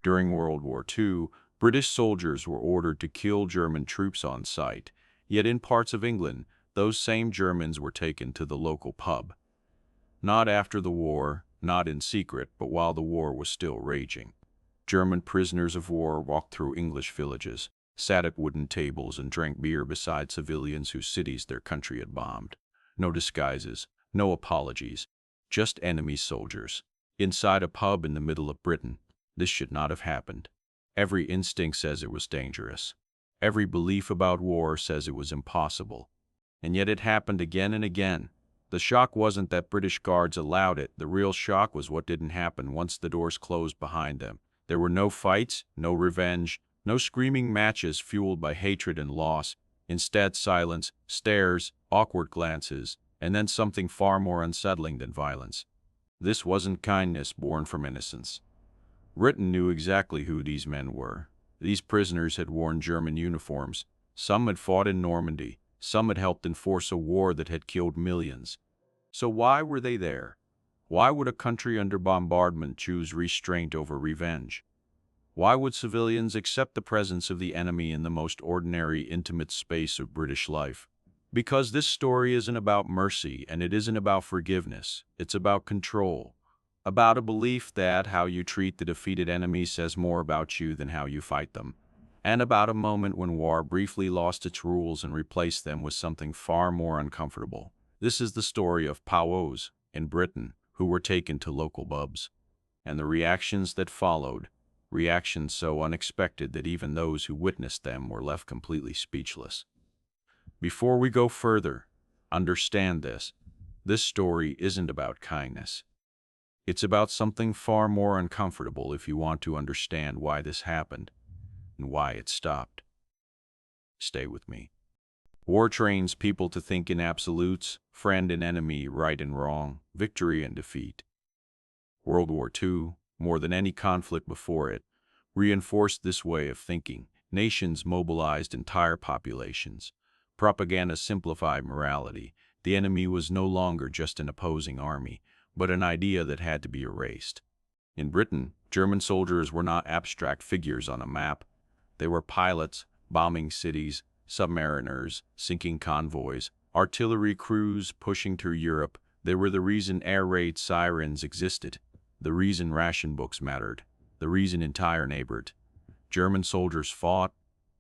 During World War II, British soldiers were ordered to kill German troops on sight, yet in parts of England, those same Germans were taken to the local pub. Not after the war, not in secret, but while the war was still raging. German prisoners of war walked through English villages, sat at wooden tables and drank beer beside civilians whose cities their country had bombed. No disguises, no apologies, just enemy soldiers. Inside a pub in the middle of Britain, this should not have happened. Every instinct says it was dangerous. Every belief about war says it was impossible. And yet it happened again and again. The shock wasn't that British guards allowed it. The real shock was what didn't happen once the doors closed behind them. There were no fights, no revenge, no screaming matches fueled by hatred and loss. Instead, silence, stares, awkward glances, and then something far more unsettling than violence. This wasn't kindness born from innocence. Britain knew exactly who these men were. These prisoners had worn German uniforms. Some had fought in Normandy. Some had helped enforce a war that had killed millions. So why were they there? Why would a country under bombardment choose restraint over revenge? Why would civilians accept the presence of the enemy in the most ordinary, intimate space of British life? Because this story isn't about mercy and it isn't about forgiveness. It's about control. About a belief that how you treat the defeated enemy says more about you than how you fight them. And about a moment when war briefly lost its rules and replaced them with something far more uncomfortable. This is the story of POWs in Britain who were taken to local pubs, and the reactions that followed, reactions so unexpected that even those who witnessed them were left completely speechless. Before we go further, understand this. This story isn't about kindness. It's about something far more uncomfortable if you want to understand why this happened and why it stopped. Stay with me. War trains people to think in absolutes, friend and enemy, right and wrong, victory and defeat. World War II, more than any conflict before it, reinforced this way of thinking. Nations mobilized entire populations. Propaganda simplified morality. The enemy was no longer just an opposing army, but an idea that had to be erased. In Britain, German soldiers were not abstract figures on a map. They were pilots, bombing cities, submariners, sinking convoys, artillery crews pushing through Europe. They were the reason air raid sirens existed, the reason ration books mattered, the reason entire neighborhood. German soldiers fought,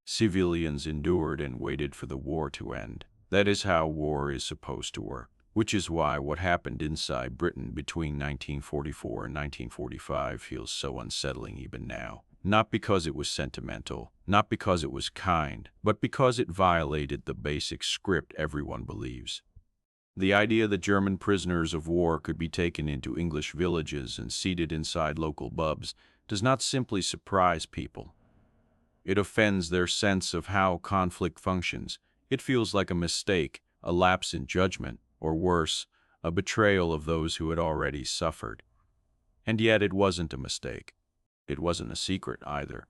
civilians endured and waited for the war to end. That is how war is supposed to work. Which is why what happened inside Britain between 1944 and 1945 feels so unsettling even now. Not because it was sentimental, not because it was kind, but because it violated the basic script everyone believes. The idea that German prisoners of war could be taken into English villages and seated inside local pubs does not simply surprise people. It offends their sense of how conflict functions. It feels like a mistake, a lapse in judgment, or worse, a betrayal of those who had already suffered. And yet it wasn't a mistake. It wasn't a secret either.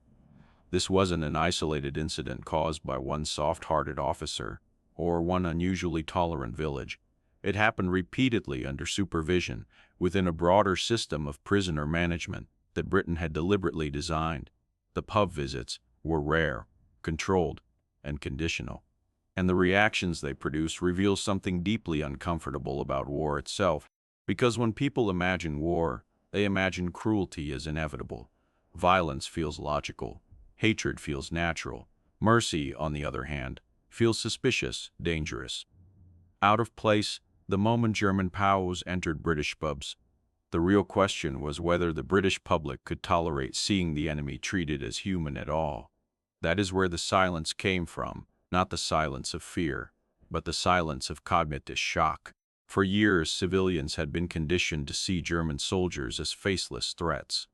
This wasn't an isolated incident caused by one soft-hearted officer or one unusually tolerant village. It happened repeatedly under supervision within a broader system of prisoner management that Britain had deliberately designed. The pub visits were rare, controlled, and conditional. And the reactions they produce reveal something deeply uncomfortable about war itself, because when people imagine war, they imagine cruelty as inevitable. Violence feels logical. Hatred feels natural. Mercy, on the other hand, feels suspicious, dangerous. Out of place, the moment German POWs entered British pubs. The real question was whether the British public could tolerate seeing the enemy treated as human at all. That is where the silence came from. Not the silence of fear, but the silence of cognitive shock. For years, civilians had been conditioned to see German soldiers as faceless threats.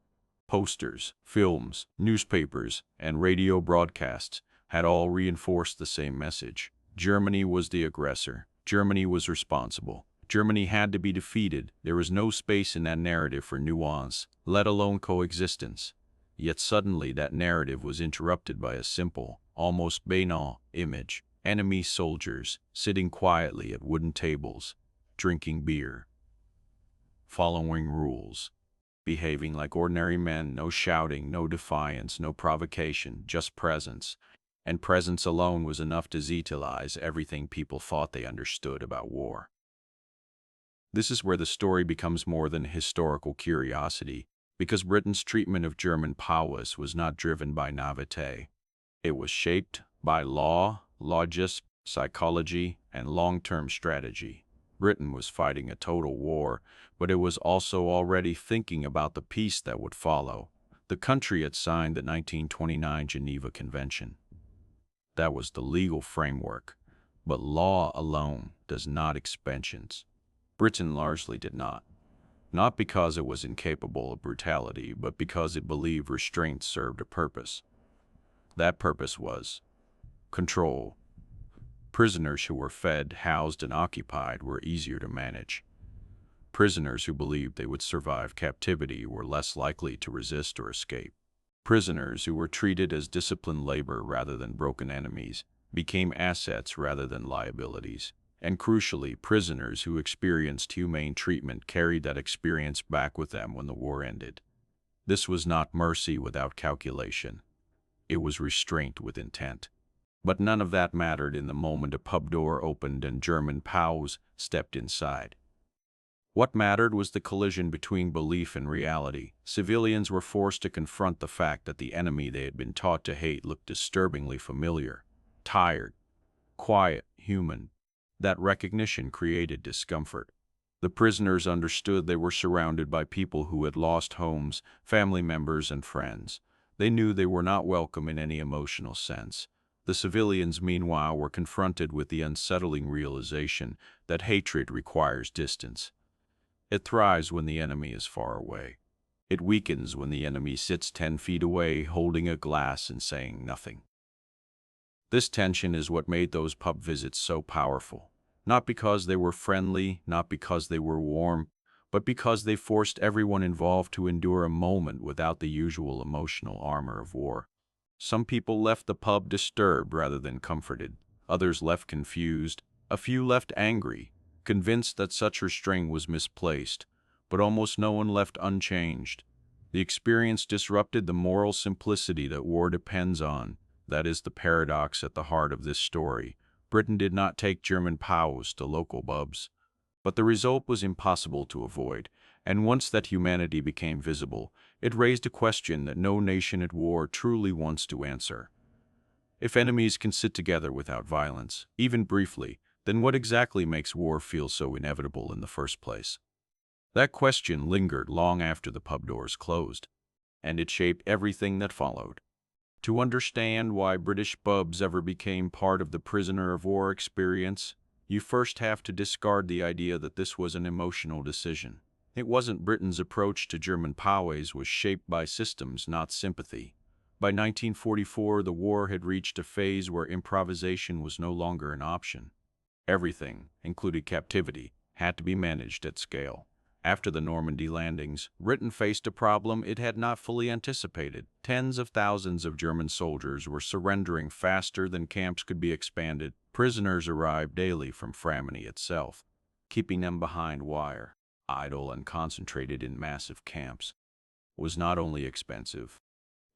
Posters, films, newspapers, and radio broadcasts had all reinforced the same message. Germany was the aggressor. Germany was responsible. Germany had to be defeated. There was no space in that narrative for nuance, let alone coexistence. Yet suddenly that narrative was interrupted by a simple, almost banal image. Enemy soldiers sitting quietly at wooden tables, drinking beer, following rules. behaving like ordinary men, no shouting, no defiance, no provocation, just presence. And presence alone was enough to detailize everything people thought they understood about war. This is where the story becomes more than a historical curiosity, because Britain's treatment of German POWs was not driven by naivete. It was shaped by law, logic, psychology, and long-term strategy. Britain was fighting a total war, but it was also already thinking about the peace that would follow. The country had signed the 1929 Geneva Convention. That was the legal framework, but law alone does not expansions. Britain largely did not. Not because it was incapable of brutality, but because it believed restraint served a purpose. That purpose was control. Prisoners who were fed, housed, and occupied were easier to manage. Prisoners who believed they would survive captivity were less likely to resist or escape. Prisoners who were treated as disciplined labor rather than broken enemies became assets rather than liabilities. And crucially, prisoners who experienced humane treatment carried that experience back with them when the war ended. This was not mercy without calculation. It was restraint with intent. But none of that mattered in the moment a pub door opened and German POWs stepped inside. What mattered was the collision between belief and reality. Civilians were forced to confront the fact that the enemy they had been taught to hate looked disturbingly familiar, tired, quiet, human. That recognition created discomfort. The prisoners understood they were surrounded by people who had lost homes, family members, and friends. They knew they were not welcome in any emotional sense. The civilians, meanwhile, were confronted with the unsettling realization that hatred requires distance. It thrives when the enemy is far away. It weakens when the enemy sits 10 feet away, holding a glass and saying nothing. This tension is what made those pub visits so powerful. Not because they were friendly, not because they were warm, but because they forced everyone involved to endure a moment without the usual emotional armor of war. Some people left the pub disturbed rather than comforted. Others left confused. A few left angry, convinced that such restraint was misplaced. But almost no one left unchanged. The experience disrupted the moral simplicity that war depends on. That is the paradox at the heart of this story. Britain did not take German POWs to local pubs. But the result was impossible to avoid, and once that humanity became visible, it raised a question that no nation at war truly wants to answer. If enemies can sit together without violence, even briefly, then what exactly makes war feel so inevitable in the first place? That question lingered long after the pub doors closed, and it shaped everything that followed. To understand why British pubs ever became part of the prisoner of war experience, you first have to discard the idea that this was an emotional decision. It wasn't. Britain's approach to German POWs was shaped by systems, not sympathy. By 1944, the war had reached a phase where improvisation was no longer an option. Everything, including captivity, had to be managed at scale. After the Normandy landings, Britain faced a problem it had not fully anticipated. Tens of thousands of German soldiers were surrendering faster than camps could be expanded. Prisoners arrived daily from Framini itself, keeping them behind wire, idle and concentrated in massive camps. Was not only expensive,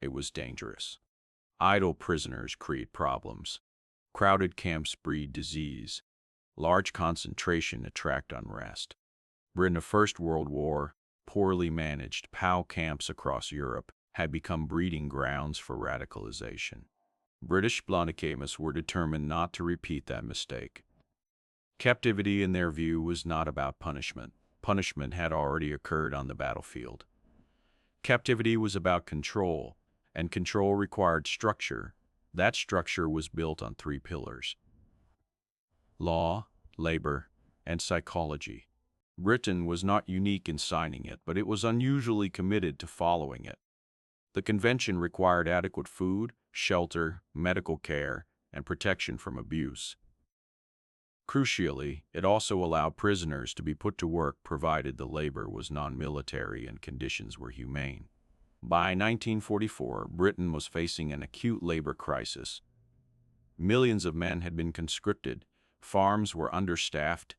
it was dangerous. Idle prisoners create problems. Crowded camps breed disease. Large concentration attract unrest. In the First World War, poorly managed POW camps across Europe had become breeding grounds for radicalization. British Blondicamists were determined not to repeat that mistake. Captivity, in their view, was not about punishment. Punishment had already occurred on the battlefield. Captivity was about control, and control required structure. That structure was built on 3 pillars: law, labor, and psychology. Britain was not unique in signing it, but it was unusually committed to following it. The convention required adequate food, shelter, medical care, and protection from abuse. Crucially, it also allowed prisoners to be put to work provided the labor was non-military and conditions were humane. By 1944, Britain was facing an acute labor crisis. Millions of men had been conscripted, farms were understaffed,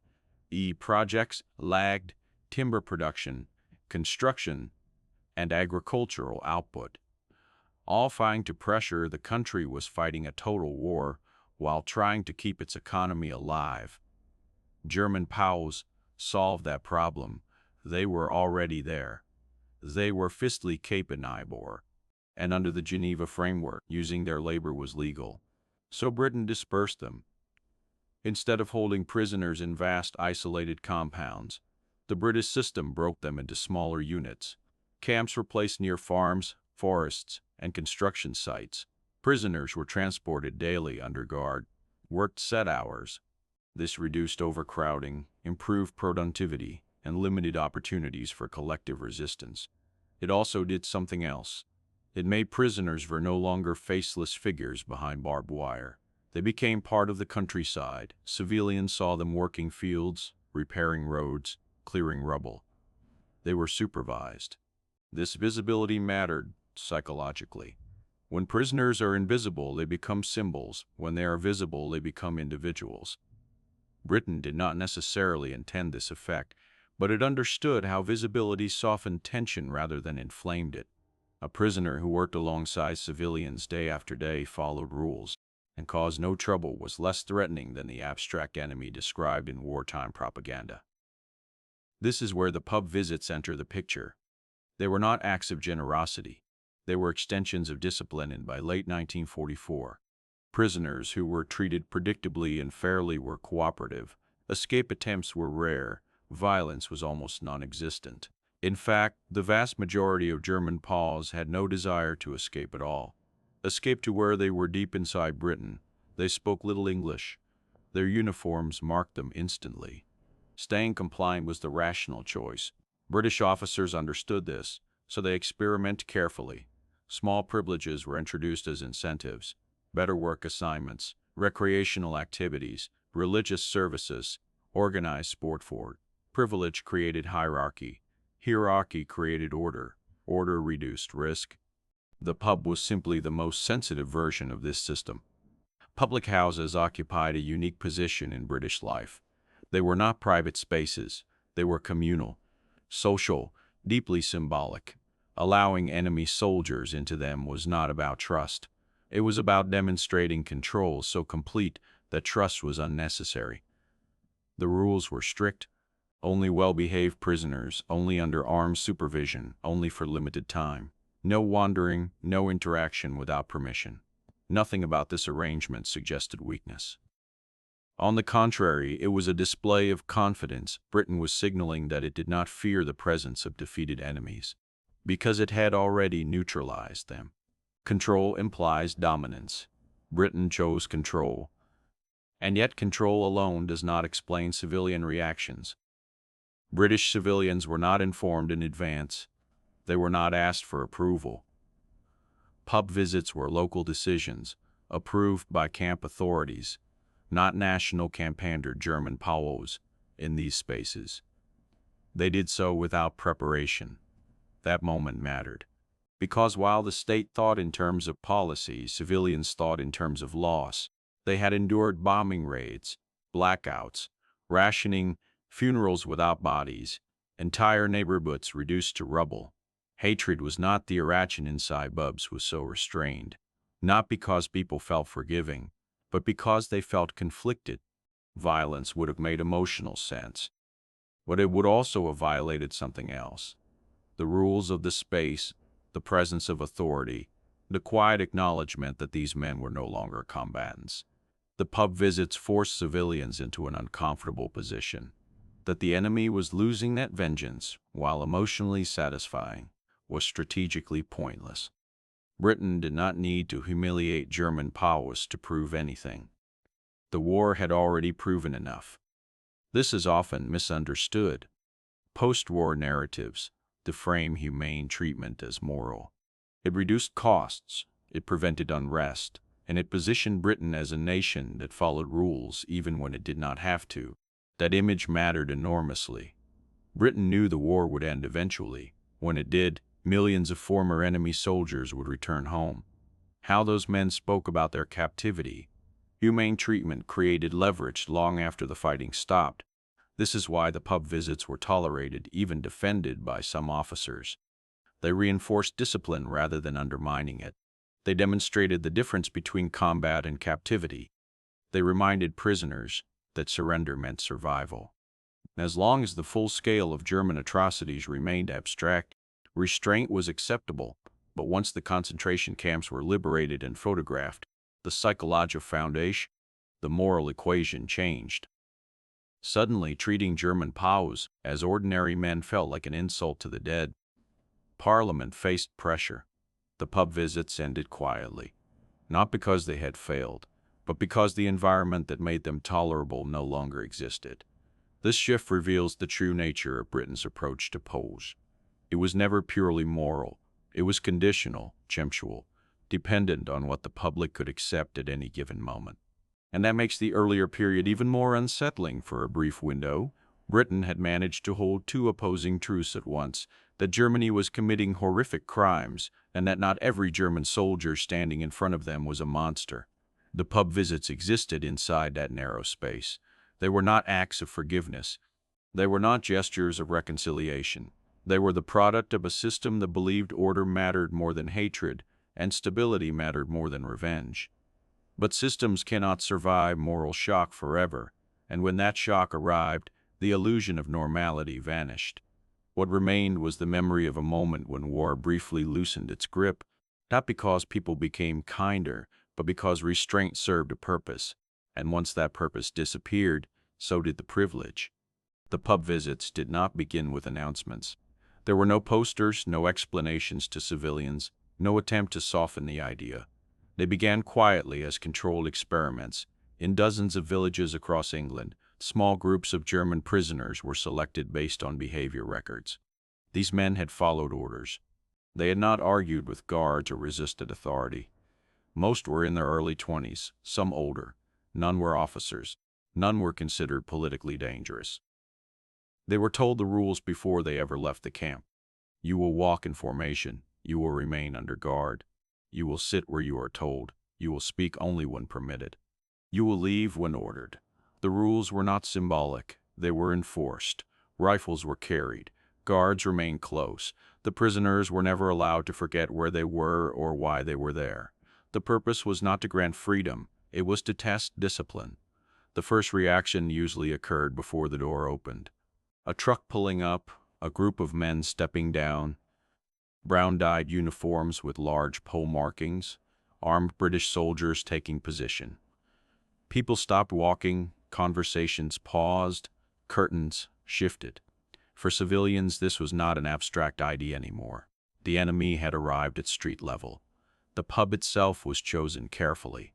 projects lagged, timber production, construction and agricultural output. All fighting to pressure the country was fighting a total war while trying to keep its economy alive. German POWs solved that problem. They were already there. They were fiscally Cape and Ybor, and under the Geneva framework, using their labor was legal. So Britain dispersed them. Instead of holding prisoners in vast isolated compounds, the British system broke them into smaller units. Camps were placed near farms, forests, and construction sites. Prisoners were transported daily under guard, worked set hours. This reduced overcrowding, improved productivity, and limited opportunities for collective resistance. It also did something else. It made prisoners were no longer faceless figures behind barbed wire. They became part of the countryside. Civilians saw them working fields, repairing roads, clearing rubble. They were supervised. This visibility mattered psychologically. When prisoners are invisible, they become symbols. When they are visible, they become individuals. Britain did not necessarily intend this effect, but it understood how visibility softened tension rather than inflamed it. A prisoner who worked alongside civilians day after day, followed rules, and caused no trouble was less threatening than the abstract enemy described in wartime propaganda. This is where the pub visits enter the picture. They were not acts of generosity. They were extensions of discipline, and by late 1944, prisoners who were treated predictably and fairly were cooperative. Escape attempts were rare. Violence was almost non-existent. In fact, the vast majority of German POWs had no desire to escape at all. Escape to where they were deep inside Britain. They spoke little English. Their uniforms marked them instantly. Staying compliant was the rational choice. British officers understood this, so they experimented carefully. Small privileges were introduced as incentives: better work assignments, recreational activities, religious services, organized sport for. Privilege created hierarchy. Hierarchy created order. Order reduced risk. The pub was simply the most sensitive version of this system. Public houses occupied a unique position in British life. They were not private spaces. They were communal, social, deeply symbolic. Allowing enemy soldiers into them was not about trust. It was about demonstrating control so complete that trust was unnecessary. The rules were strict. Only well-behaved prisoners, only under armed supervision, only for limited time. No wandering, no interaction without permission. Nothing about this arrangement suggested weakness. On the contrary, it was a display of confidence. Britain was signaling that it did not fear the presence of defeated enemies, because it had already neutralized them. Control implies dominance. Britain chose control. And yet control alone does not explain civilian reactions. British civilians were not informed in advance. They were not asked for approval. Pub visits were local decisions, approved by camp authorities, not national campaigned German POWs in these spaces. They did so without preparation. That moment mattered. Because while the state thought in terms of policy, civilians thought in terms of loss. They had endured bombing raids, blackouts, rationing, funerals without bodies, entire neighborhoods reduced to rubble. Hatred was not the irration inside pubs was so restrained, not because people felt forgiving, but because they felt conflicted. Violence would have made emotional sense, but it would also have violated something else: the rules of the space, the presence of authority, the quiet acknowledgement that these men were no longer combatants. The pub visits forced civilians into an uncomfortable position. That the enemy was losing that vengeance, while emotionally satisfying, was strategically pointless. Britain did not need to humiliate German POWs to prove anything. The war had already proven enough. This is often misunderstood. Post-war narratives deframe humane treatment as moral. It reduced costs, it prevented unrest, and it positioned Britain as a nation that followed rules even when it did not have to. That image mattered enormously. Britain knew the war would end eventually. When it did, millions of former enemy soldiers would return home. How those men spoke about their captivity. Humane treatment created leverage long after the fighting stopped. This is why the pub visits were tolerated, even defended by some officers. They reinforced discipline rather than undermining it. They demonstrated the difference between combat and captivity. They reminded prisoners that surrender meant survival. As long as the full scale of German atrocities remained abstract, restraint was acceptable, but once the concentration camps were liberated and photographed, the psychological foundation, the moral equation changed. Suddenly, treating German POWs as ordinary men felt like an insult to the dead. Parliament faced pressure. The pub visits ended quietly, not because they had failed, but because the environment that made them tolerable no longer existed. This shift reveals the true nature of Britain's approach to POWs. It was never purely moral. It was conditional, temporal, dependent on what the public could accept at any given moment. And that makes the earlier period even more unsettling. For a brief window, Britain had managed to hold two opposing truths at once: that Germany was committing horrific crimes, and that not every German soldier standing in front of them was a monster. The pub visits existed inside that narrow space. They were not acts of forgiveness. They were not gestures of reconciliation. They were the product of a system that believed order mattered more than hatred, and stability mattered more than revenge. But systems cannot survive moral shock forever, and when that shock arrived, the illusion of normality vanished. What remained was the memory of a moment when war briefly loosened its grip, not because people became kinder, but because restraint served a purpose, and once that purpose disappeared, so did the privilege. The pub visits did not begin with announcements. There were no posters, no explanations to civilians, no attempt to soften the idea. They began quietly as controlled experiments. In dozens of villages across England, small groups of German prisoners were selected based on behavior records. These men had followed orders. They had not argued with guards or resisted authority. Most were in their early 20s, some older. None were officers. None were considered politically dangerous. They were told the rules before they ever left the camp. You will walk in formation. You will remain under guard. You will sit where you are told. You will speak only when permitted. You will leave when ordered. The rules were not symbolic. They were enforced. Rifles were carried. Guards remained close. The prisoners were never allowed to forget where they were or why they were there. The purpose was not to grant freedom. It was to test discipline. The first reaction usually occurred before the door opened. A truck pulling up, a group of men stepping down, brown-dyed uniforms with large pole markings, armed British soldiers taking position. People stopped walking, conversations paused, curtains shifted. For civilians, this was not an abstract idea anymore. The enemy had arrived at street level. The pub itself was chosen carefully.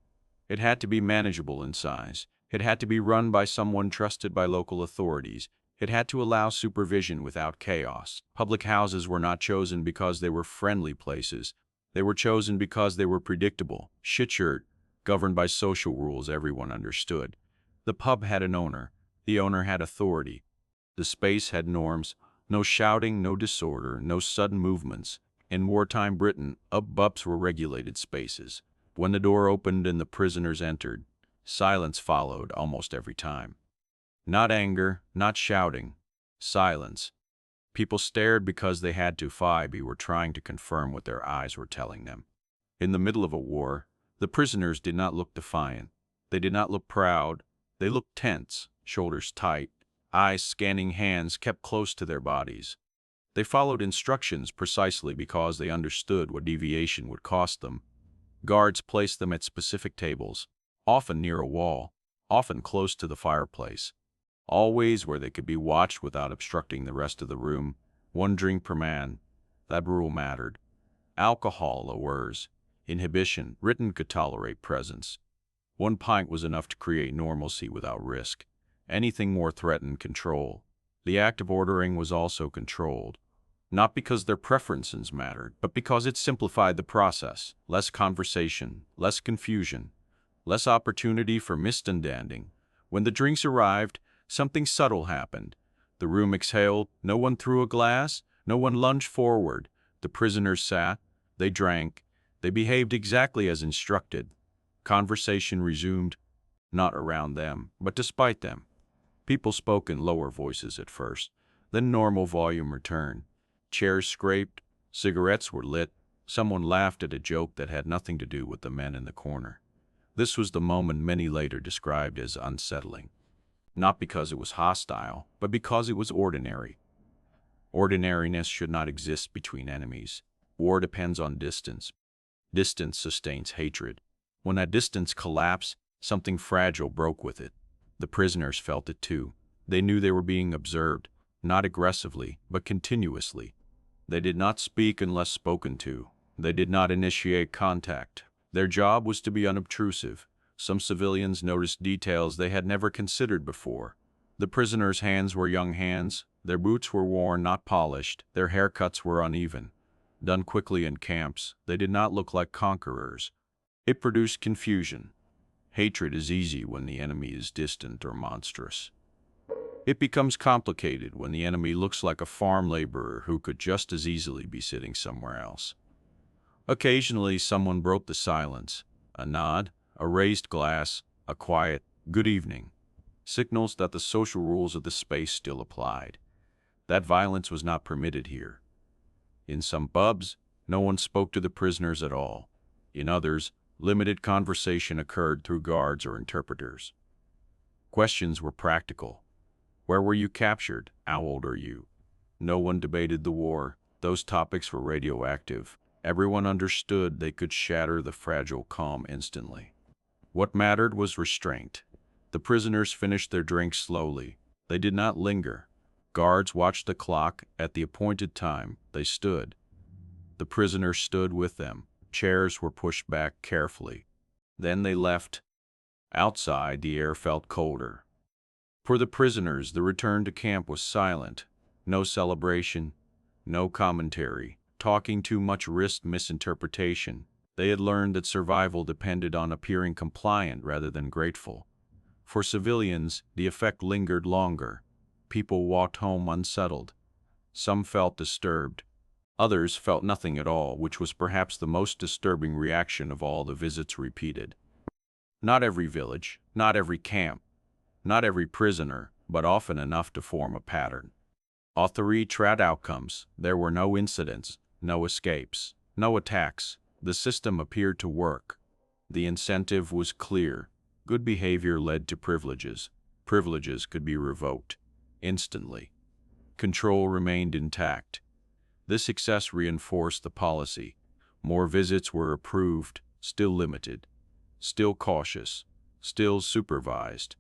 It had to be manageable in size. It had to be run by someone trusted by local authorities. It had to allow supervision without chaos. Public houses were not chosen because they were friendly places. They were chosen because they were predictable, shitshirt, governed by social rules everyone understood. The pub had an owner. The owner had authority. The space had norms. No shouting, no disorder, no sudden movements. In wartime Britain, pubs were regulated spaces. When the door opened and the prisoners entered, silence followed almost every time. Not anger, not shouting. Silence. People stared because they had to. They were trying to confirm what their eyes were telling them. In the middle of a war, the prisoners did not look defiant. They did not look proud. They looked tense, shoulders tight, eyes scanning, hands kept close to their bodies. They followed instructions precisely because they understood what deviation would cost them. Guards placed them at specific tables, often near a wall, often close to the fireplace. Always where they could be watched without obstructing the rest of the room. 1 drink per man. That rule mattered. Alcohol lowers. Inhibition. Britain could tolerate presence. 1 pint was enough to create normalcy without risk. Anything more threatened control. The act of ordering was also controlled. Not because their preferences mattered, but because it simplified the process. Less conversation, less confusion, less opportunity for misunderstanding. When the drinks arrived, something subtle happened. The room exhaled. No one threw a glass. No one lunged forward. The prisoners sat. They drank. They behaved exactly as instructed. Conversation resumed, not around them, but despite them. People spoke in lower voices at first. Then normal volume returned. Chairs scraped. Cigarettes were lit. Someone laughed at a joke that had nothing to do with the men in the corner. This was the moment many later described as unsettling. Not because it was hostile, but because it was ordinary. Ordinariness should not exist between enemies. War depends on distance. Distance sustains hatred. When that distance collapsed, something fragile broke with it. The prisoners felt it too. They knew they were being observed, not aggressively, but continuously. They did not speak unless spoken to. They did not initiate contact. Their job was to be unobtrusive. Some civilians noticed details they had never considered before. The prisoners' hands were young hands. Their boots were worn, not polished. Their haircuts were uneven. Done quickly in camps, they did not look like conquerors. It produced confusion. Hatred is easy when the enemy is distant or monstrous. It becomes complicated when the enemy looks like a farm laborer who could just as easily be sitting somewhere else. Occasionally, someone broke the silence. A nod, a raised glass, a quiet, "good evening," signals that the social rules of the space still applied. That violence was not permitted here. In some pubs, no one spoke to the prisoners at all. In others, limited conversation occurred through guards or interpreters. Questions were practical. Where were you captured? How old are you? No one debated the war. Those topics were radioactive. Everyone understood they could shatter the fragile calm instantly. What mattered was restraint. The prisoners finished their drinks slowly. They did not linger. Guards watched the clock. At the appointed time, they stood. The prisoners stood with them. Chairs were pushed back carefully. Then they left. Outside, the air felt colder. For the prisoners, the return to camp was silent. No celebration, no commentary. Talking too much risked misinterpretation. They had learned that survival depended on appearing compliant rather than grateful. For civilians, the effect lingered longer. People walked home unsettled. Some felt disturbed. Others felt nothing at all, which was perhaps the most disturbing reaction of all the visits repeated. Not every village, not every camp, not every prisoner, but often enough to form a pattern. Authority trad outcomes. There were no incidents, no escapes, no attacks. The system appeared to work. The incentive was clear. Good behavior led to privileges. Privileges could be revoked instantly. Control remained intact. This success reinforced the policy. More visits were approved, still limited, still cautious, still supervised.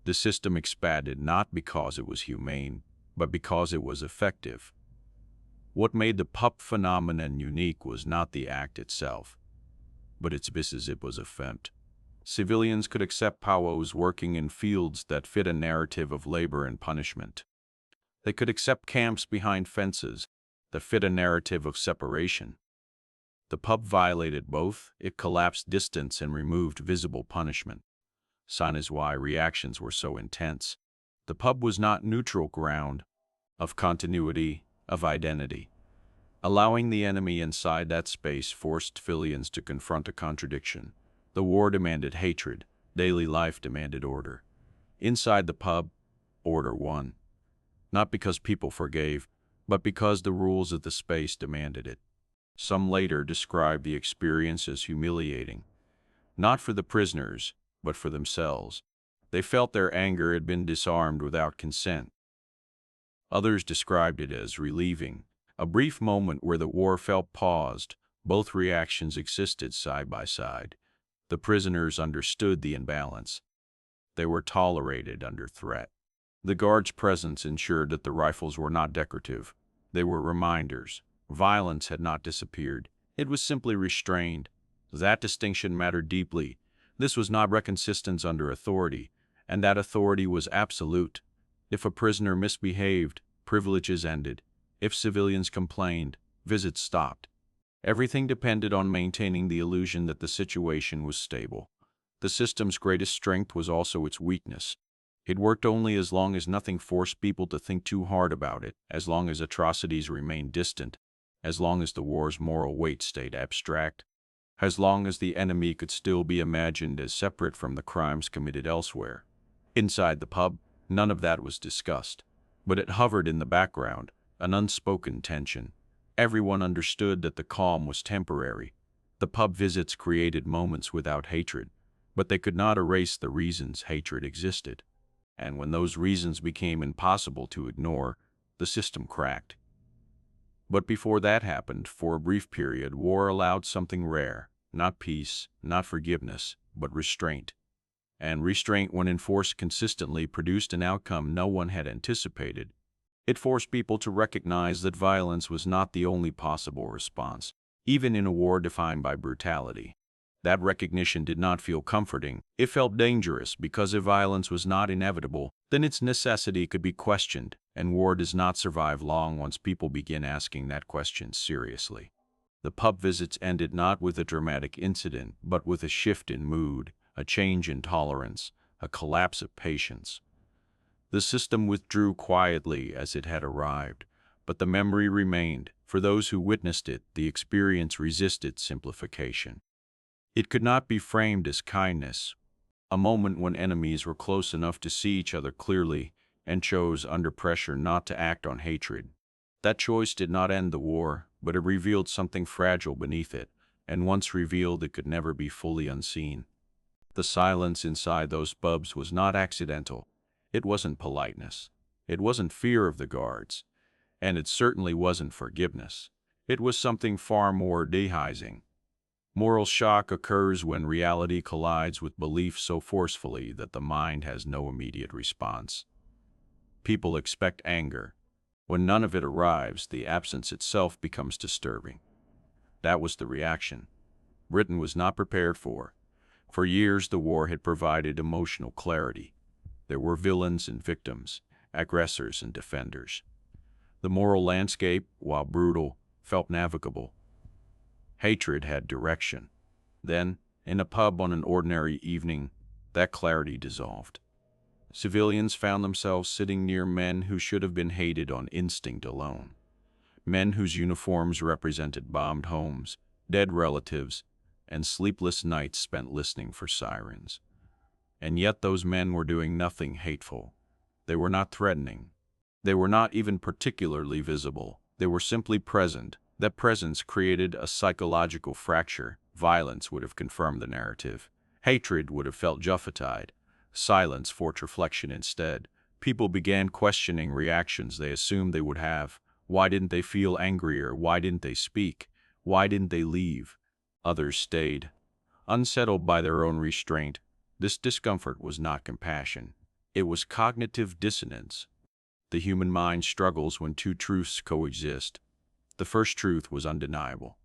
The system expanded not because it was humane, but because it was effective. What made the pup phenomenon unique was not the act itself, but its business it was effect. Civilians could accept POWs working in fields that fit a narrative of labor and punishment. They could accept camps behind fences that fit a narrative of separation. The pub violated both. It collapsed distance and removed visible punishment. Sign is why reactions were so intense. The pub was not neutral ground of continuity, of identity. Allowing the enemy inside that space forced civilians to confront a contradiction. The war demanded hatred. Daily life demanded order. Inside the pub, order won. Not because people forgave, but because the rules of the space demanded it. Some later described the experience as humiliating, not for the prisoners, but for themselves. They felt their anger had been disarmed without consent. Others described it as relieving, a brief moment where the war felt paused. Both reactions existed side by side. The prisoners understood the imbalance. They were tolerated under threat. The guards' presence ensured that the rifles were not decorative. They were reminders. Violence had not disappeared. It was simply restrained. That distinction mattered deeply. This was not reconcistance under authority, and that authority was absolute. If a prisoner misbehaved, privileges ended. If civilians complained, visits stopped. Everything depended on maintaining the illusion that the situation was stable. The system's greatest strength was also its weakness. It worked only as long as nothing forced people to think too hard about it, as long as atrocities remained distant, as long as the war's moral weight stayed abstract, as long as the enemy could still be imagined as separate from the crimes committed elsewhere. Inside the pub, none of that was discussed, but it hovered in the background, an unspoken tension. Everyone understood that the calm was temporary. The pub visits created moments without hatred, but they could not erase the reasons hatred existed. And when those reasons became impossible to ignore, the system cracked. But before that happened, for a brief period, war allowed something rare, not peace, not forgiveness, but restraint. And restraint, when enforced consistently, produced an outcome no one had anticipated. It forced people to recognize that violence was not the only possible response, even in a war defined by brutality. That recognition did not feel comforting. It felt dangerous, because if violence was not inevitable, then its necessity could be questioned, and war does not survive long once people begin asking that question seriously. The pub visits ended not with a dramatic incident, but with a shift in mood, a change in tolerance, a collapse of patience. The system withdrew quietly as it had arrived, but the memory remained. For those who witnessed it, the experience resisted simplification. It could not be framed as kindness, a moment when enemies were close enough to see each other clearly and chose under pressure not to act on hatred. That choice did not end the war, but it revealed something fragile beneath it, and once revealed, it could never be fully unseen. The silence inside those pubs was not accidental. It wasn't politeness. It wasn't fear of the guards. And it certainly wasn't forgiveness. It was something far more dehumanizing. Moral shock occurs when reality collides with belief so forcefully that the mind has no immediate response. People expect anger. When none of it arrives, the absence itself becomes disturbing. That was the reaction Britain was not prepared for. For years, the war had provided emotional clarity. There were villains and victims, aggressors and defenders. The moral landscape, while brutal, felt navigable. Hatred had direction. Then, in a pub on an ordinary evening, that clarity dissolved. Civilians found themselves sitting near men who should have been hated on instinct alone. Men whose uniforms represented bombed homes, dead relatives, and sleepless nights spent listening for sirens. And yet those men were doing nothing hateful. They were not threatening. They were not even particularly visible. They were simply present. That presence created a psychological fracture. Violence would have confirmed the narrative. Hatred would have felt justified. Silence forced reflection instead. People began questioning reactions they assumed they would have. Why didn't they feel angrier? Why didn't they speak? Why didn't they leave? Others stayed, unsettled by their own restraint. This discomfort was not compassion. It was cognitive dissonance. The human mind struggles when two truths coexist. The first truth was undeniable.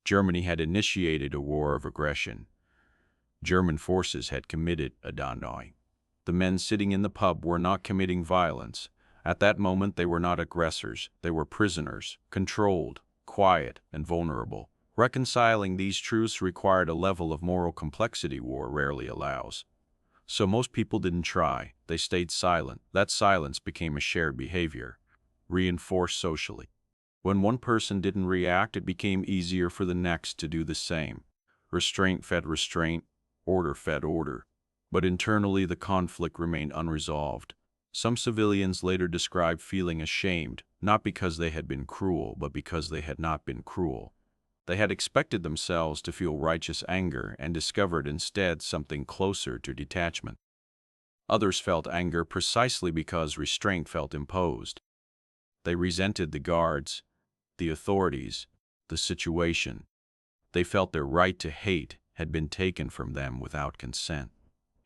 Germany had initiated a war of aggression. German forces had committed a Untold. The men sitting in the pub were not committing violence. At that moment, they were not aggressors. They were prisoners, controlled, quiet, and vulnerable. Reconciling these truths required a level of moral complexity war rarely allows. So most people didn't try. They stayed silent. That silence became a shared behavior, reinforced socially. When one person didn't react, it became easier for the next to do the same. Restraint fed restraint, order fed order. But internally, the conflict remained unresolved. Some civilians later described feeling ashamed, not because they had been cruel, but because they had not been cruel. They had expected themselves to feel righteous anger and discovered instead something closer to detachment. Others felt anger precisely because restraint felt imposed. They resented the guards, the authorities, the situation. They felt their right to hate had been taken from them without consent.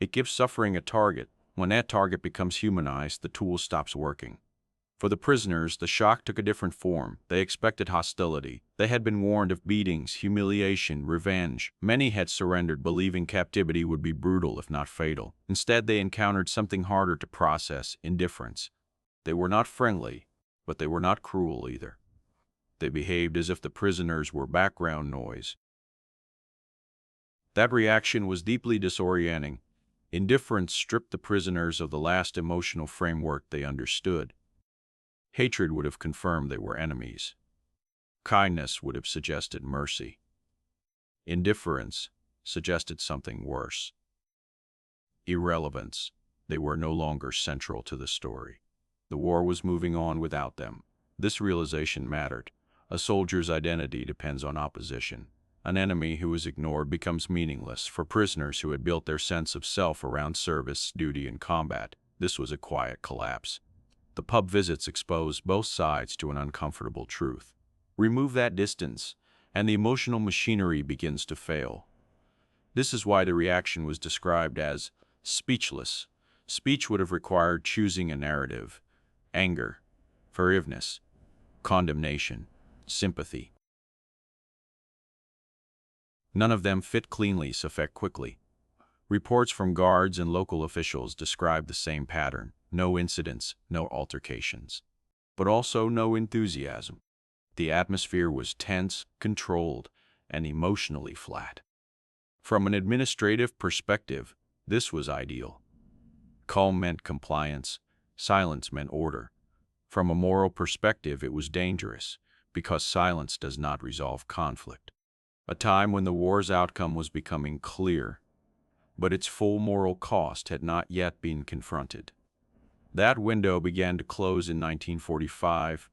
It gives suffering a target. When that target becomes humanized, the tool stops working. For the prisoners, the shock took a different form. They expected hostility. They had been warned of beatings, humiliation, revenge. Many had surrendered, believing captivity would be brutal if not fatal. Instead, they encountered something harder to process: indifference. They were not friendly, but they were not cruel either. They behaved as if the prisoners were background noise. That reaction was deeply disorienting. Indifference stripped the prisoners of the last emotional framework they understood. Hatred would have confirmed they were enemies. Kindness would have suggested mercy. Indifference suggested something worse. Irrelevance. They were no longer central to the story. The war was moving on without them. This realization mattered. A soldier's identity depends on opposition. An enemy who is ignored becomes meaningless. For prisoners who had built their sense of self around service, duty, and combat, this was a quiet collapse. The pub visits expose both sides to an uncomfortable truth. Remove that distance, and the emotional machinery begins to fail. This is why the reaction was described as speechless. Speech would have required choosing a narrative: anger, forgiveness, condemnation, sympathy. None of them fit cleanly, affect quickly. Reports from guards and local officials describe the same pattern: no incidents, no altercations, but also no enthusiasm. The atmosphere was tense, controlled, and emotionally flat. From an administrative perspective, this was ideal. Calm meant compliance, silence meant order. From a moral perspective, it was dangerous, because silence does not resolve conflict. A time when the war's outcome was becoming clear, but its full moral cost had not yet been confronted. That window began to close in 1945.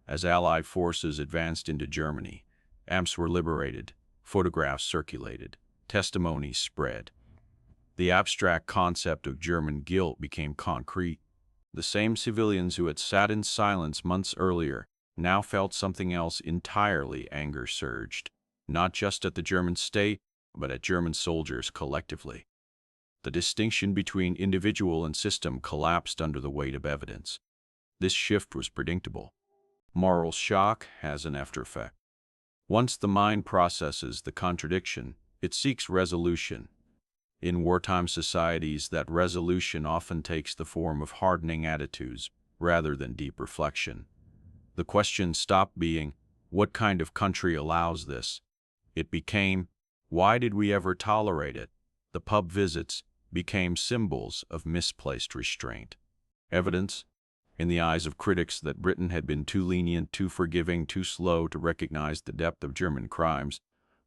As Allied forces advanced into Germany, amps were liberated, photographs circulated, testimonies spread. The abstract concept of German guilt became concrete. The same civilians who had sat in silence months earlier now felt something else entirely. Anger surged, not just at the German state, but at German soldiers collectively. The distinction between individual and system collapsed under the weight of evidence. This shift was predictable. Moral shock has an after effect. Once the mind processes the contradiction, it seeks resolution. In wartime societies, that resolution often takes the form of hardening attitudes rather than deep reflection. The question stopped being, what kind of country allows this? It became, why did we ever tolerate it? The pub visits became symbols of misplaced restraint. Evidence, in the eyes of critics, that Britain had been too lenient, too forgiving, too slow to recognize the depth of German crimes.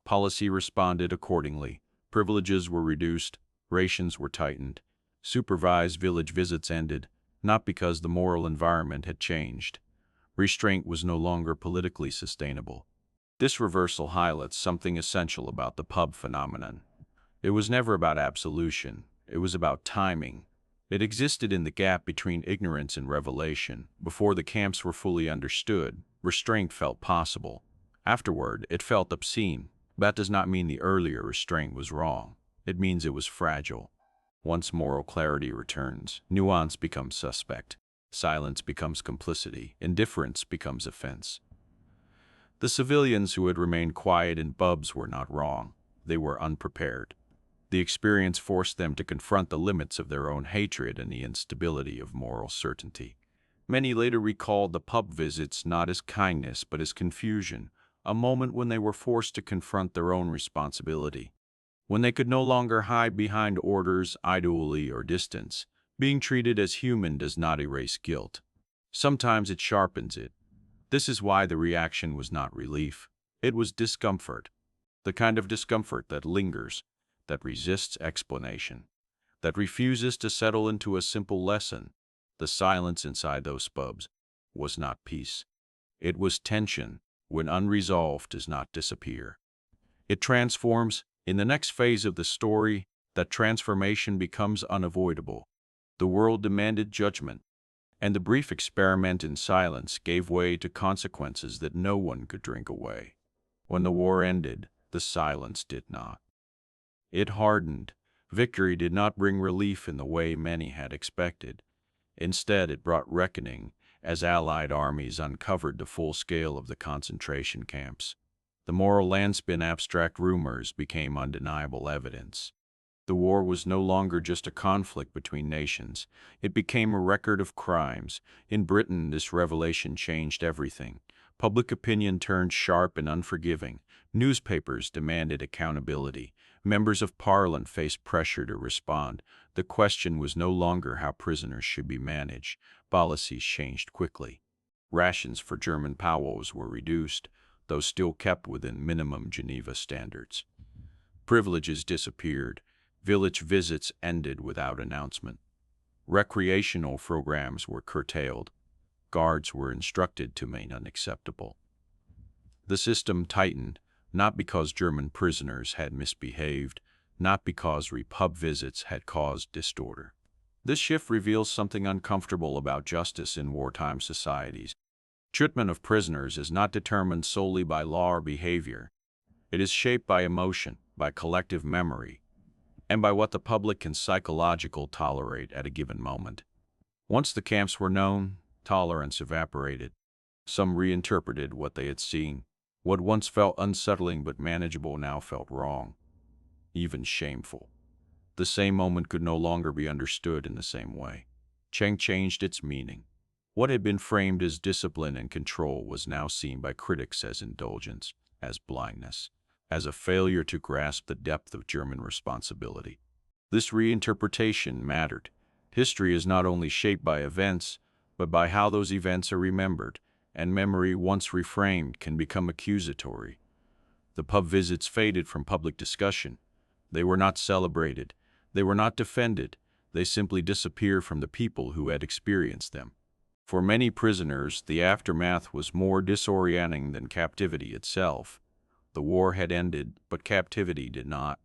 Policy responded accordingly. Privileges were reduced, rations were tightened, supervised village visits ended, not because the moral environment had changed. Restraint was no longer politically sustainable. This reversal highlights something essential about the pub phenomenon. It was never about absolution, it was about timing. It existed in the gap between ignorance and revelation. Before the camps were fully understood, restraint felt possible. Afterward, it felt obscene. That does not mean the earlier restraint was wrong. It means it was fragile. Once moral clarity returns, nuance becomes suspect. Silence becomes complicity. Indifference becomes offense. The civilians who had remained quiet in pubs were not wrong. They were unprepared. The experience forced them to confront the limits of their own hatred and the instability of moral certainty. Many later recalled the pub visits not as kindness but as confusion, a moment when they were forced to confront their own responsibility. When they could no longer hide behind orders, ideology, or distance. Being treated as human does not erase guilt. Sometimes it sharpens it. This is why the reaction was not relief. It was discomfort. The kind of discomfort that lingers, that resists explanation, that refuses to settle into a simple lesson. The silence inside those pubs was not peace. It was tension. When unresolved, does not disappear. It transforms. In the next phase of the story, that transformation becomes unavoidable. The world demanded judgment, and the brief experiment in silence gave way to consequences that no one could drink away. When the war ended, the silence did not. It hardened. Victory did not bring relief in the way many had expected. Instead, it brought reckoning as Allied armies uncovered the full scale of the concentration camps. The moral landspin abstract rumors became undeniable evidence. The war was no longer just a conflict between nations. It became a record of crimes. In Britain, this revelation changed everything. Public opinion turned sharp and unforgiving. Newspapers demanded accountability. Members of Parliament faced pressure to respond. The question was no longer how prisoners should be managed. Policies changed quickly. Rations for German POWs were reduced, though still kept within minimum Geneva standards. Privileges disappeared. Village visits ended without announcement. Recreational programs were curtailed. Guards were instructed to remain unacceptable. The system tightened, not because German prisoners had misbehaved, not because pub visits had caused disorder. This shift reveals something uncomfortable about justice in wartime societies. Treatment of prisoners is not determined solely by law or behavior. It is shaped by emotion, by collective memory, and by what the public can psychologically tolerate at a given moment. Once the camps were known, tolerance evaporated. Some reinterpreted what they had seen. What once felt unsettling but manageable now felt wrong, even shameful. The same moment could no longer be understood in the same way. Cheng changed its meaning. What had been framed as discipline and control was now seen by critics as indulgence, as blindness, as a failure to grasp the depth of German responsibility. This reinterpretation mattered. History is not only shaped by events, but by how those events are remembered, and memory, once reframed, can become accusatory. The pub visits faded from public discussion. They were not celebrated. They were not defended. They simply disappeared from the people who had experienced them. For many prisoners, the aftermath was more disorienting than captivity itself. The war had ended, but captivity did not.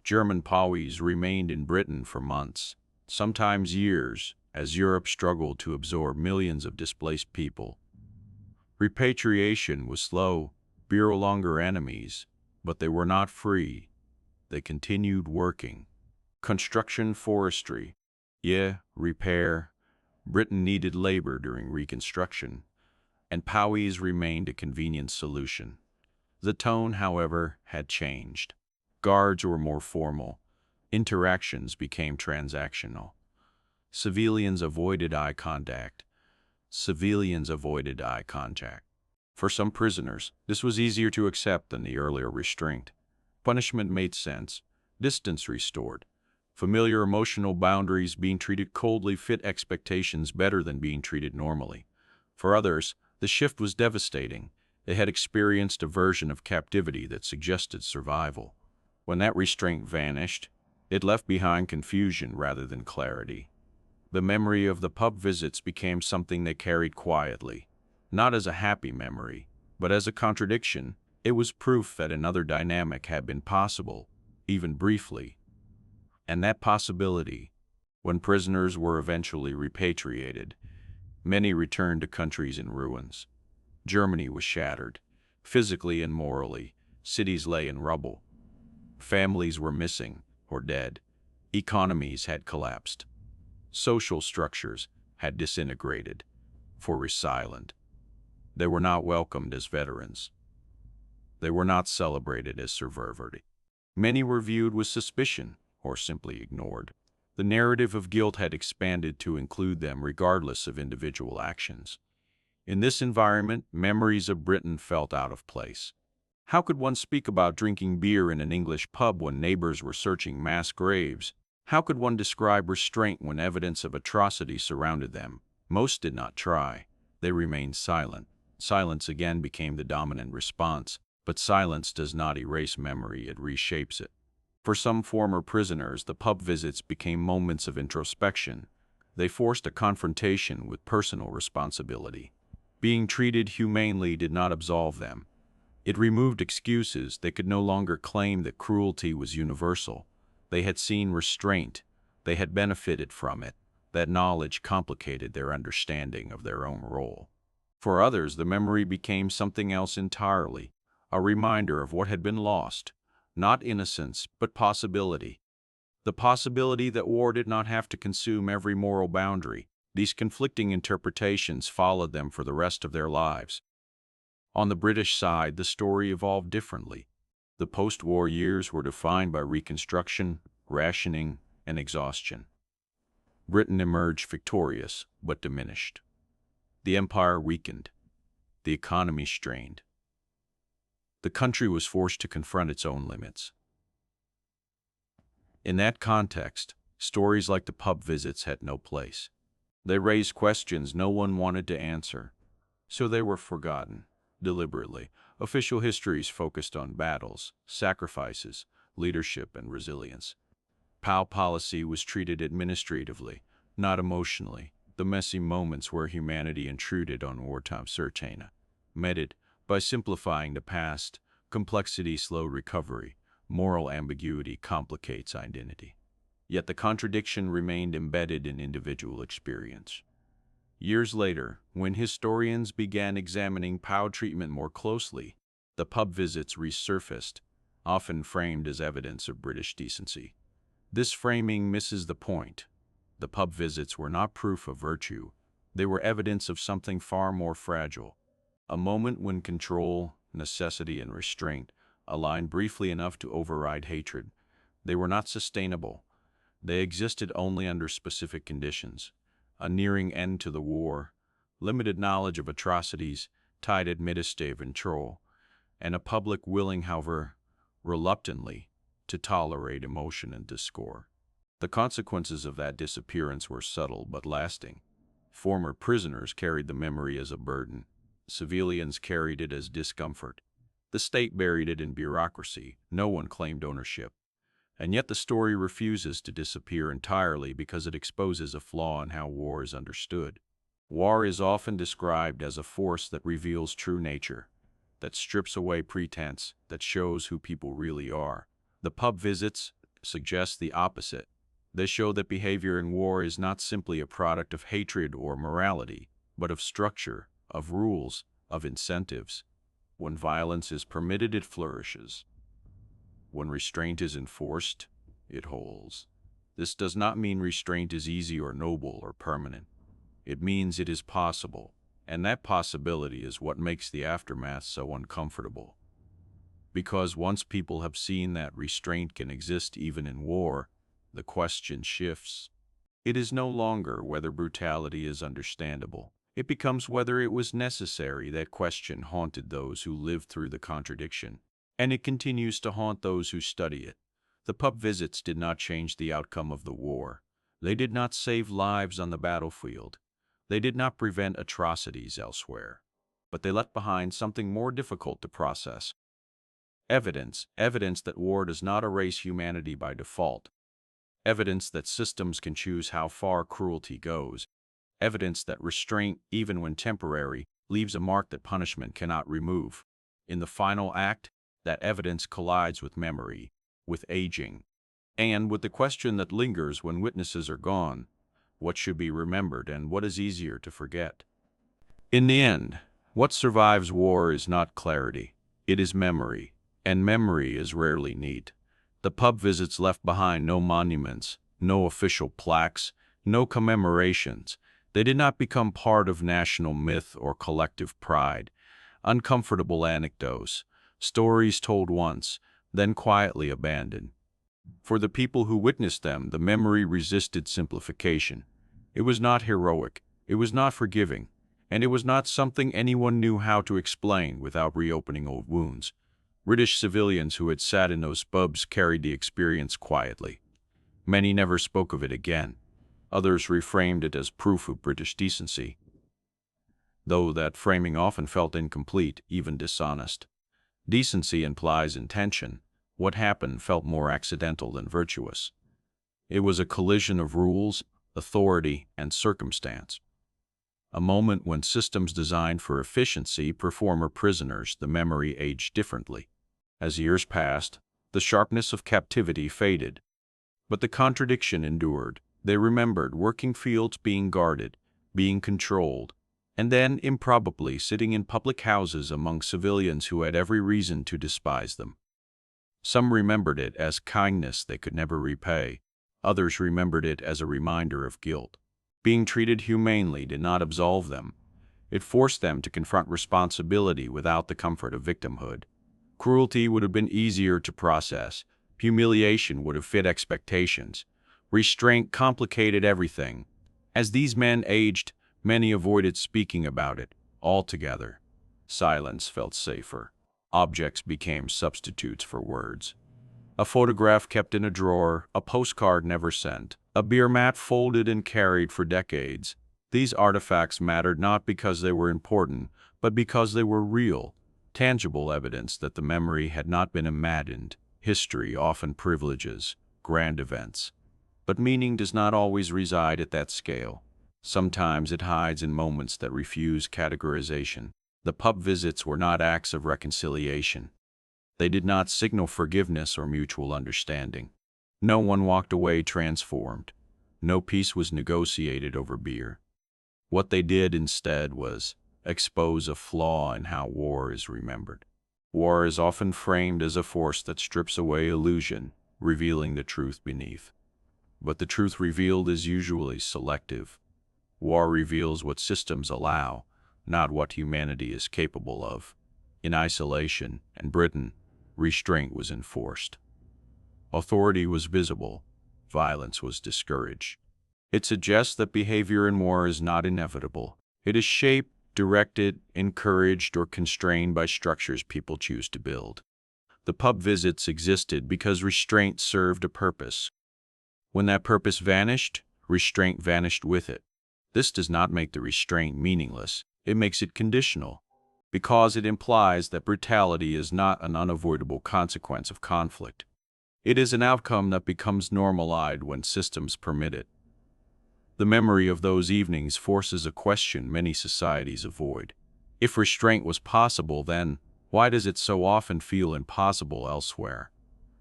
German POWs remained in Britain for months, sometimes years, as Europe struggled to absorb millions of displaced people. Repatriation was slow, no longer enemies, but they were not free. They continued working. Construction, forestry, repair. Britain needed labor during reconstruction, and POWs remained a convenient solution. The tone, however, had changed. Guards were more formal. Interactions became transactional. Civilians avoided eye contact. For some prisoners, this was easier to accept than the earlier restraint. Punishment made sense. Distance restored. Familiar emotional boundaries, being treated coldly, fit expectations better than being treated normally. For others, the shift was devastating. They had experienced a version of captivity that suggested survival. When that restraint vanished, it left behind confusion rather than clarity. The memory of the pub visits became something they carried quietly. Not as a happy memory, but as a contradiction. It was proof that another dynamic had been possible, even briefly. And that possibility, when prisoners were eventually repatriated, many returned to countries in ruins. Germany was shattered, physically and morally. Cities lay in rubble. Families were missing or dead. Economies had collapsed. Social structures had disintegrated. For resilient. They were not welcomed as veterans. They were not celebrated as survivors. Many were viewed with suspicion or simply ignored. The narrative of guilt had expanded to include them regardless of individual actions. In this environment, memories of Britain felt out of place. How could one speak about drinking beer in an English pub when neighbors were searching mass graves? How could one describe restraint when evidence of atrocity surrounded them? Most did not try. They remained silent. Silence again became the dominant response, but silence does not erase memory, it reshapes it. For some former prisoners, the pub visits became moments of introspection. They forced a confrontation with personal responsibility. Being treated humanely did not absolve them. It removed excuses. They could no longer claim that cruelty was universal. They had seen restraint. They had benefited from it. That knowledge complicated their understanding of their own role. For others, the memory became something else entirely, a reminder of what had been lost. Not innocence, but possibility. The possibility that war did not have to consume every moral boundary. These conflicting interpretations followed them for the rest of their lives. On the British side, the story evolved differently. The post-war years were defined by reconstruction, rationing, and exhaustion. Britain emerged victorious, but diminished. The empire weakened. The economy strained. The country was forced to confront its own limits. In that context, stories like the pub visits had no place. They raised questions no one wanted to answer, so they were forgotten, deliberately. Official histories focused on battles, sacrifices, leadership, and resilience. POW policy was treated administratively, not emotionally. The messy moments where humanity intruded on wartime Certana, meted By simplifying the past, complexity slows recovery, moral ambiguity complicates identity. Yet the contradiction remained embedded in individual experience. Years later, when historians began examining POW treatment more closely, the pub visits resurfaced, often framed as evidence of British decency. This framing misses the point. The pub visits were not proof of virtue. They were evidence of something far more fragile. A moment when control, necessity, and restraint aligned briefly enough to override hatred. They were not sustainable. They existed only under specific conditions. A nearing end to the war, limited knowledge of atrocities, tight administrative control, and a public willing, however, reluctantly, to tolerate emotion and discord. The consequences of that disappearance were subtle but lasting. Former prisoners carried the memory as a burden. Civilians carried it as discomfort. The state buried it in bureaucracy. No one claimed ownership. And yet the story refuses to disappear entirely because it exposes a flaw in how war is understood. War is often described as a force that reveals true nature, that strips away pretense, that shows who people really are. The pub visits suggest the opposite. They show that behavior in war is not simply a product of hatred or morality, but of structure, of rules, of incentives. When violence is permitted, it flourishes. When restraint is enforced, it holds. This does not mean restraint is easy or noble or permanent. It means it is possible, and that possibility is what makes the aftermath so uncomfortable. Because once people have seen that restraint can exist even in war, the question shifts. It is no longer whether brutality is understandable. It becomes whether it was necessary. That question haunted those who lived through the contradiction, and it continues to haunt those who study it. The pub visits did not change the outcome of the war. They did not save lives on the battlefield. They did not prevent atrocities elsewhere. But they left behind something more difficult to process. Evidence that war does not erase humanity by default. Evidence that systems can choose how far cruelty goes. Evidence that restraint, even when temporary, leaves a mark that punishment cannot remove. In the final act, that evidence collides with memory, with aging, and with the question that lingers when witnesses are gone: what should be remembered and what is easier to forget? In the end, what survives war is not clarity, it is memory, and memory is rarely neat. The pub visits left behind no monuments, no official plaques, no commemorations. They did not become part of national myth or collective pride. Uncomfortable anecdotes, stories told once, then quietly abandoned. For the people who witnessed them, the memory resisted simplification. It was not heroic, it was not forgiving, and it was not something anyone knew how to explain without reopening old wounds. British civilians who had sat in those pubs carried the experience quietly. Many never spoke of it again. Others reframed it as proof of British decency, though that framing often felt incomplete, even dishonest. Decency implies intention. What happened felt more accidental than virtuous. It was a collision of rules, authority, and circumstance. A moment when systems designed for efficiency perform prisoners, the memory aged differently. As years passed, the sharpness of captivity faded. But the contradiction endured. They remembered working fields being guarded, being controlled, and then, improbably, sitting in public houses among civilians who had every reason to despise them. Some remembered it as kindness they could never repay. Others remembered it as a reminder of guilt. Being treated humanely did not absolve them. It forced them to confront responsibility without the comfort of victimhood. Cruelty would have been easier to process. Humiliation would have fit expectations. Restraint complicated everything. As these men aged, many avoided speaking about it altogether. Silence felt safer. Objects became substitutes for words. A photograph kept in a drawer, a postcard never sent, a beer mat folded and carried for decades. These artifacts mattered not because they were important, but because they were real, tangible evidence that the memory had not been imagined. History often privileges grand events, but meaning does not always reside at that scale. Sometimes it hides in moments that refuse categorization. The pub visits were not acts of reconciliation. They did not signal forgiveness or mutual understanding. No one walked away transformed. No peace was negotiated over beer. What they did instead was expose a flaw in how war is remembered. War is often framed as a force that strips away illusion, revealing the truth beneath. But the truth revealed is usually selective. War reveals what systems allow, not what humanity is capable of. In isolation and Britain, restraint was enforced. Authority was visible. Violence was discouraged. It suggests that behavior in war is not inevitable. It is shaped, directed, encouraged, or constrained by structures people choose to build. The pub visits existed because restraint served a purpose. When that purpose vanished, restraint vanished with it. This does not make the restraint meaningless. It makes it conditional, because it implies that brutality is not an unavoidable consequence of conflict. It is an outcome that becomes normalized when systems permit it. The memory of those evenings forces a question many societies avoid. If restraint was possible, then why does it so often feel impossible elsewhere?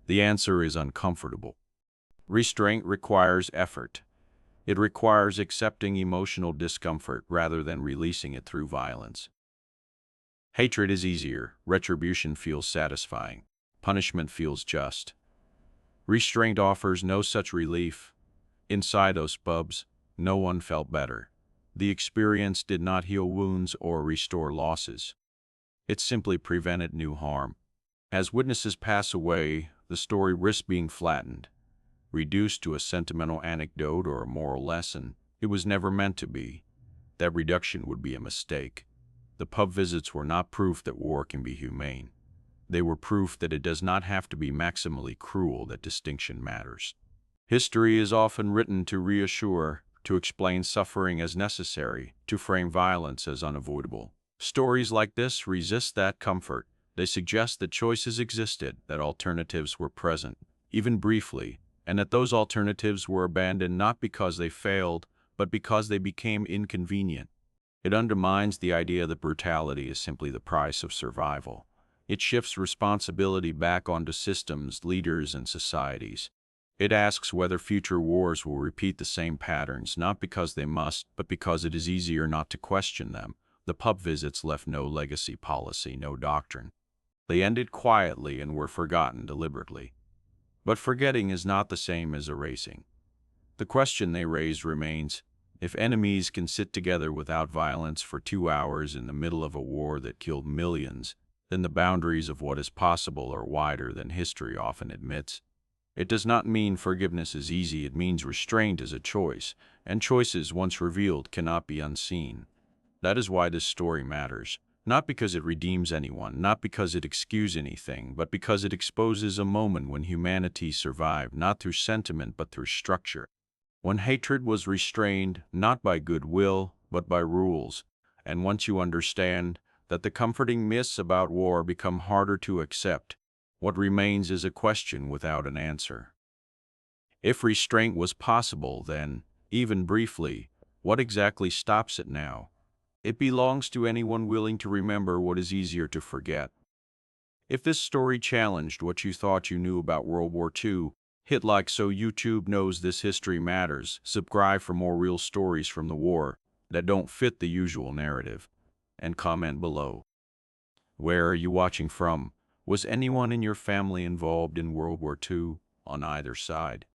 The answer is uncomfortable. Restraint requires effort. It requires accepting emotional discomfort rather than releasing it through violence. Hatred is easier. Retribution feels satisfying. Punishment feels just. Restraint offers no such relief. Inside those pubs, no one felt better. The experience did not heal wounds or restore losses. It simply prevented new harm. As witnesses pass away, the story risks being flattened, reduced to a sentimental anecdote or a moral lesson it was never meant to be. That reduction would be a mistake. The pub visits were not proof that war can be humane. They were proof that it does not have to be maximally cruel, that distinction matters. History is often written to reassure, to explain suffering as necessary, to frame violence as unavoidable. Stories like this resist that comfort. They suggest that choices existed, that alternatives were present, even briefly, and that those alternatives were abandoned not because they failed, but because they became inconvenient. It undermines the idea that brutality is simply the price of survival. It shifts responsibility back onto systems, leaders, and societies. It asks whether future wars will repeat the same patterns, not because they must, but because it is easier not to question them. The pub visits left no legacy policy, no doctrine. They ended quietly and were forgotten deliberately. But forgetting is not the same as erasing. The question they raised remains: if enemies can sit together without violence for 2 hours in the middle of a war that killed millions, then the boundaries of what is possible are wider than history often admits. It does not mean forgiveness is easy. It means restraint is a choice, and choices, once revealed, cannot be unseen. That is why this story matters. Not because it redeems anyone, not because it excuses anything, but because it exposes a moment when humanity survived, not through sentiment but through structure. When hatred was restrained, not by goodwill, but by rules. And once you understand that, the comforting myths about war become harder to accept. What remains is a question without an answer. If restraint was possible, then, even briefly, what exactly stops it now? It belongs to anyone willing to remember what is easier to forget. If this story challenged what you thought you knew about World War II, hit like so YouTube knows this history matters. Subscribe for more real stories from the war that don't fit the usual narrative. And comment below. Where are you watching from? Was anyone in your family involved in World War II on either side?